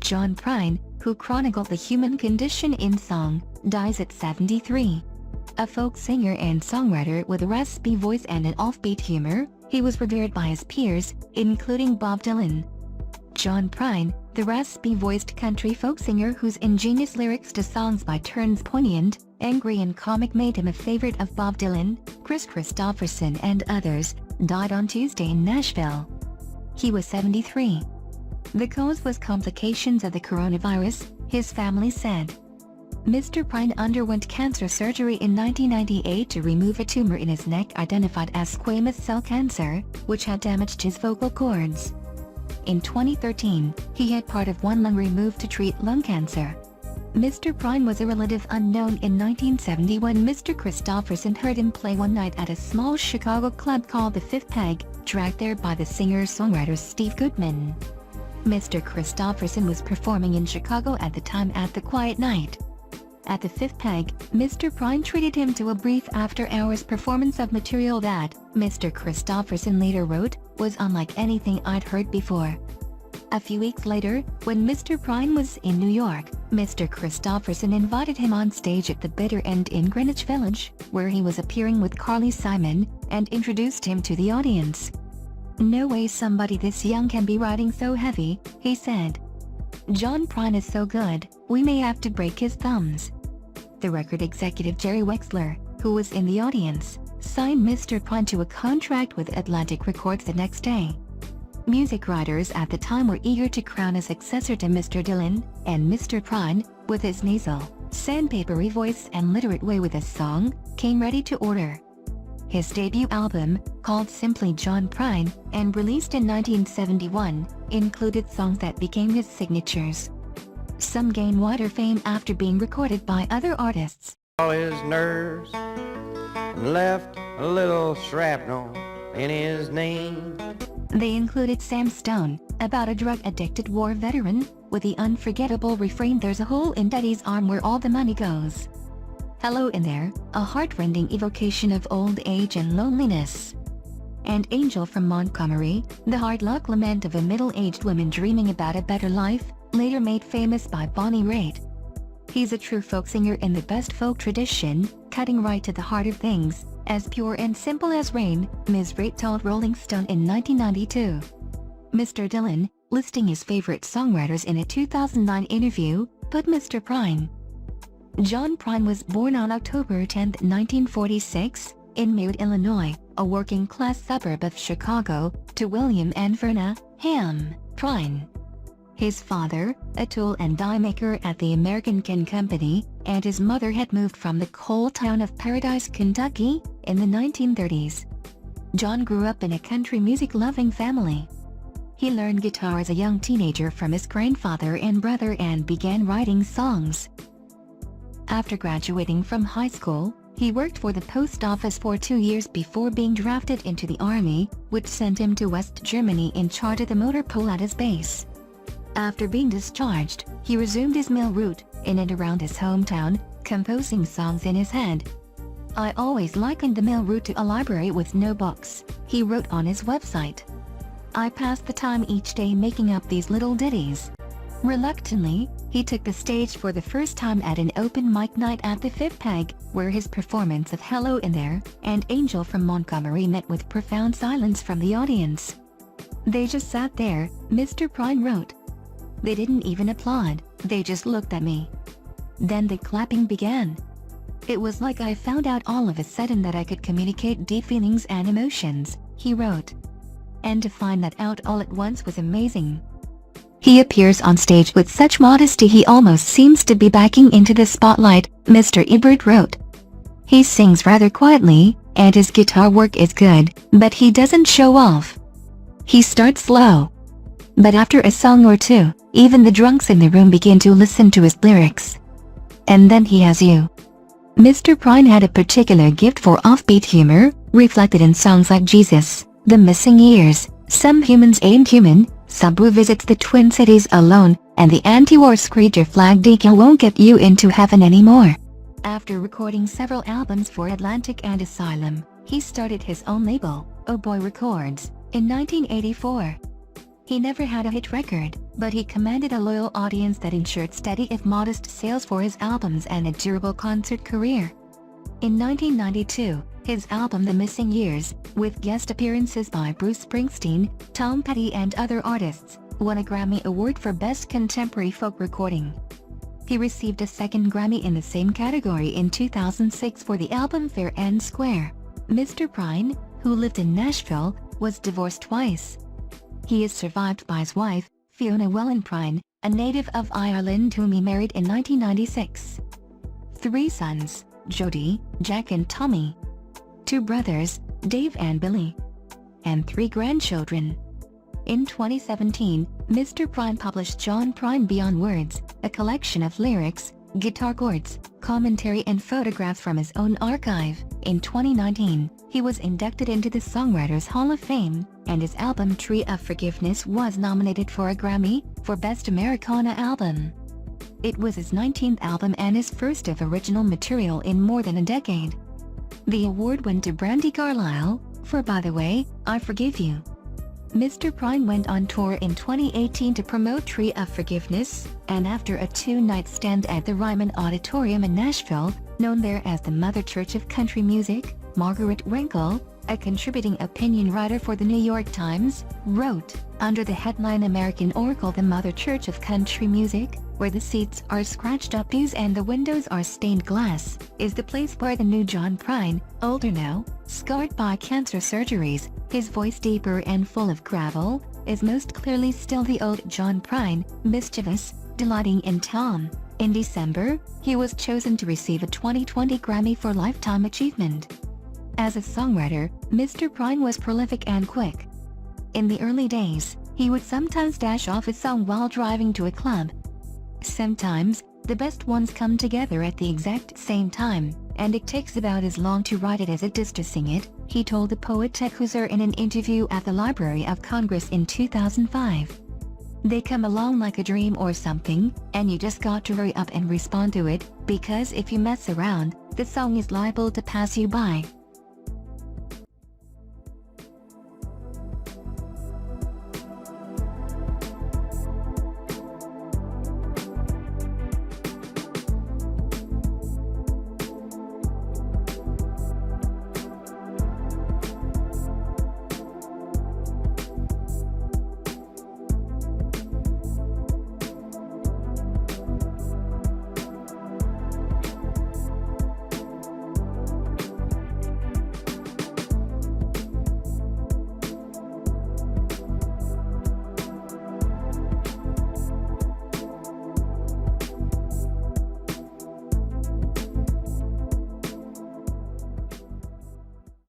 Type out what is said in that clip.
John Prine, who chronicled the human condition in song, dies at 73. A folk singer and songwriter with a raspy voice and an offbeat humor, he was revered by his peers, including Bob Dylan. John Prine, the raspy-voiced country folk singer whose ingenious lyrics to songs by turns poignant, angry and comic made him a favorite of Bob Dylan, Kris Kristofferson and others, died on Tuesday in Nashville. He was 73. The cause was complications of the coronavirus, his family said. Mr. Prine underwent cancer surgery in 1998 to remove a tumor in his neck identified as squamous cell cancer, which had damaged his vocal cords. In 2013, he had part of one lung removed to treat lung cancer. Mr. Prine was a relative unknown in 1970 when Mr. Kristofferson heard him play one night at a small Chicago club called the Fifth Peg, dragged there by the singer-songwriter Steve Goodman. Mr. Kristofferson was performing in Chicago at the time at the Quiet Night. At the Fifth Peg, Mr. Prine treated him to a brief after-hours performance of material that, Mr. Kristofferson later wrote, was unlike anything I'd heard before. A few weeks later, when Mr. Prine was in New York, Mr. Kristofferson invited him on stage at the Bitter End in Greenwich Village, where he was appearing with Carly Simon, and introduced him to the audience. "No way somebody this young can be writing so heavy," he said. "John Prine is so good, we may have to break his thumbs." The record executive Jerry Wexler, who was in the audience, signed Mr. Prine to a contract with Atlantic Records the next day. Music writers at the time were eager to crown a successor to Mr. Dylan, and Mr. Prine, with his nasal, sandpapery voice and literate way with his song, came ready to order. His debut album, called simply John Prine, and released in 1971, included songs that became his signatures. Some gained wider fame after being recorded by other artists. All his nerves and left a little shrapnel in his name. They included Sam Stone, about a drug-addicted war veteran, with the unforgettable refrain "There's a hole in Daddy's arm where all the money goes." Hello in There, a heart-rending evocation of old age and loneliness. And Angel from Montgomery, the hard-luck lament of a middle-aged woman dreaming about a better life, later made famous by Bonnie Raitt. He's a true folk singer in the best folk tradition, cutting right to the heart of things, as pure and simple as rain, Ms. Raitt told Rolling Stone in 1992. Mr. Dylan, listing his favorite songwriters in a 2009 interview, put Mr. Prine. John Prine was born on October 10, 1946, in Mead, Illinois, a working-class suburb of Chicago, to William and Verna Ham Prine. His father, a tool and die maker at the American Can Company, and his mother had moved from the coal town of Paradise, Kentucky, in the 1930s. John grew up in a country music-loving family. He learned guitar as a young teenager from his grandfather and brother and began writing songs. After graduating from high school, he worked for the post office for 2 years before being drafted into the Army, which sent him to West Germany in charge of the motor pool at his base. After being discharged, he resumed his mill route, in and around his hometown, composing songs in his head. "I always likened the mill route to a library with no books," he wrote on his website. "I passed the time each day making up these little ditties." Reluctantly, he took the stage for the first time at an open mic night at the Fifth Peg, where his performance of Hello in There and Angel from Montgomery met with profound silence from the audience. "They just sat there," Mr. Prine wrote. "They didn't even applaud, they just looked at me. Then the clapping began. It was like I found out all of a sudden that I could communicate deep feelings and emotions," he wrote. "And to find that out all at once was amazing." He appears on stage with such modesty he almost seems to be backing into the spotlight, Mr. Ebert wrote. "He sings rather quietly, and his guitar work is good, but he doesn't show off. He starts slow. But after a song or two, even the drunks in the room begin to listen to his lyrics. And then he has you." Mr. Prine had a particular gift for offbeat humor, reflected in songs like Jesus, The Missing Years, Some Humans Ain't Human, Sabu Visits the Twin Cities Alone, and the anti-war screecher Flag Decal Won't Get You Into Heaven Anymore. After recording several albums for Atlantic and Asylum, he started his own label, Oh Boy Records, in 1984. He never had a hit record, but he commanded a loyal audience that ensured steady if modest sales for his albums and a durable concert career. In 1992, his album The Missing Years, with guest appearances by Bruce Springsteen, Tom Petty and other artists, won a Grammy Award for Best Contemporary Folk Recording. He received a second Grammy in the same category in 2006 for the album Fair and Square. Mr. Prine, who lived in Nashville, was divorced twice. He is survived by his wife, Fiona Welland Prine, a native of Ireland whom he married in 1996. 3 sons, Jody, Jack and Tommy. 2 brothers, Dave and Billy. And 3 grandchildren. In 2017, Mr. Prine published John Prine Beyond Words, a collection of lyrics, guitar chords, commentary and photographs from his own archive. In 2019, he was inducted into the Songwriters Hall of Fame, and his album Tree of Forgiveness was nominated for a Grammy for Best Americana Album. It was his 19th album and his first of original material in more than a decade. The award went to Brandi Carlile for By the Way, I Forgive You. Mr. Prine went on tour in 2018 to promote Tree of Forgiveness, and after a 2-night stand at the Ryman Auditorium in Nashville, known there as the Mother Church of Country Music, Margaret Winkle, a contributing opinion writer for the New York Times, wrote, under the headline American Oracle, the Mother Church of Country Music, where the seats are scratched up pews and the windows are stained glass, is the place where the new John Prine, older now, scarred by cancer surgeries, his voice deeper and full of gravel, is most clearly still the old John Prine, mischievous, delighting in Tom. In December, he was chosen to receive a 2020 Grammy for Lifetime Achievement. As a songwriter, Mr. Prine was prolific and quick. In the early days, he would sometimes dash off a song while driving to a club. Sometimes, the best ones come together at the exact same time, and it takes about as long to write it as it does to sing it, he told the poet Ted Hooser in an interview at the Library of Congress in 2005. They come along like a dream or something, and you just got to hurry up and respond to it, because if you mess around, the song is liable to pass you by.